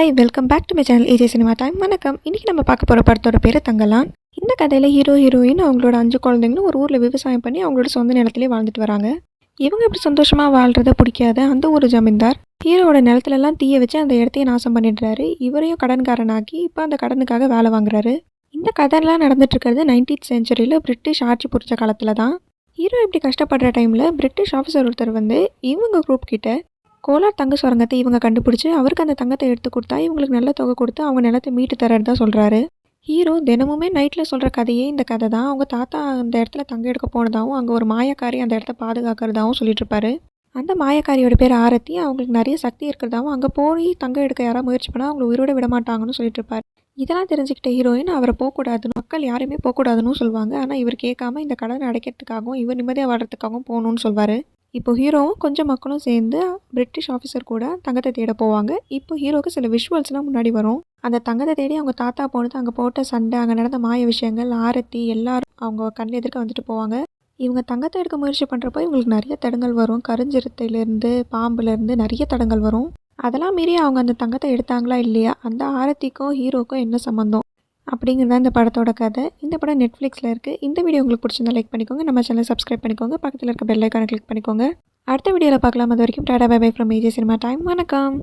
Hi welcome back to my channel AJ cinema time. வணக்கம். இன்றைக்கி நம்ம பார்க்க போகிற படத்தோட பேர் தங்கலான். இந்த கதையில் ஹீரோ ஹீரோயின் அவங்களோட 5 குழந்தைங்களும் ஒரு ஊரில் விவசாயம் பண்ணி அவங்களோட சொந்த நிலத்திலே வாழ்ந்துட்டு வராங்க. இவங்க இப்படி சந்தோஷமாக வாழ்கிறத பிடிக்காத அந்த ஒரு ஜமீன்தார் ஹீரோவோட நிலத்துலலாம் தீயை வச்சு அந்த இடத்தையே நாசம் பண்ணிடுறாரு. இவரையும் கடன்காரனாக்கி இப்போ அந்த கடனுக்காக வேலை வாங்குறாரு. இந்த கதையெல்லாம் நடந்துட்டு இருக்கிறது 19th செஞ்சுரியில் பிரிட்டிஷ் ஆட்சி புரிஞ்ச காலத்தில் தான். ஹீரோ இப்படி கஷ்டப்படுற டைமில் பிரிட்டிஷ் ஆஃபீஸர் ஒருத்தர் வந்து இவங்க குரூப் கிட்ட கோலார் தங்க சுரங்கத்தை இவங்க கண்டுபிடிச்சி அவருக்கு அந்த தங்கத்தை எடுத்து கொடுத்தா இவங்களுக்கு நல்ல தொகை கொடுத்து அவங்க நிலத்தை மீட்டு தரதான் சொல்கிறாரு. ஹீரோ தினமுமே நைட்டில் சொல்கிற கதையே இந்த கதை தான். அவங்க தாத்தா அந்த இடத்துல தங்க எடுக்க போனதாகவும் அங்கே ஒரு மாயக்காரி அந்த இடத்த பாதுகாக்கிறதாகவும் சொல்லிட்டு இருப்பாரு. அந்த மாயக்காரியோட பேர் ஆரத்தி. அவங்களுக்கு நிறைய சக்தி இருக்கிறதாவும் அங்கே போய் தங்கம் எடுக்க யாராவது முயற்சி பண்ணால் அவங்களை உயிரோட விட மாட்டாங்கன்னு சொல்லிட்டு இருப்பார். இதெல்லாம் தெரிஞ்சுக்கிட்ட ஹீரோயின் அவரை போகக்கூடாதுன்னு, மக்கள் யாருமே போகக்கூடாதுன்னு சொல்லுவாங்க. ஆனால் இவர் கேட்காம இந்த கடனை அடைக்கிறதுக்காகவும் இவர் நிம்மதியாக வாழ்றதுக்காகவும் போகணும்னு சொல்வார். இப்போ ஹீரோவும் கொஞ்சம் மக்களும் சேர்ந்து பிரிட்டிஷ் ஆஃபீஸர் கூட தங்கத்தை தேட போவாங்க. இப்போ ஹீரோவுக்கு சில விஷுவல்ஸ்லாம் முன்னாடி வரும். அந்த தங்கத்தை தேடி அவங்க தாத்தா போனது, அங்கே போட்ட சண்டை, அங்கே நடந்த மாய விஷயங்கள், ஆரத்தி எல்லாரும் அவங்க கண் எதிர்க்க வந்துட்டு போவாங்க. இவங்க தங்கத்தை எடுக்க முயற்சி பண்ணுறப்போ இவங்களுக்கு நிறைய தடங்கள் வரும். கருஞ்சிறுத்தையிலேருந்து பாம்புலேருந்து நிறைய தடங்கள் வரும். அதெல்லாம் மீறி அவங்க அந்த தங்கத்தை எடுத்தாங்களா இல்லையா, அந்த ஆரத்திக்கும் ஹீரோக்கும் என்ன சம்மந்தம் அப்படிங்கிறது இந்த படத்தோட கதை. இந்த படம் நெட்ஃப்ளிக்ஸில் இருக்குது. இந்த வீடியோ உங்களுக்கு பிடிச்சிருந்தா லைக் பண்ணிக்கோங்க, நம்ம சேனலை சப்ஸ்கிரைப் பண்ணிக்கோங்க, பக்கத்தில் இருக்க பெல் ஐக்கானை கிளிக் பண்ணிக்கோங்க. அடுத்த வீடியோவில் பார்க்கலாம். அது வரைக்கும் tata bye bye from AJ cinema time. வணக்கம்.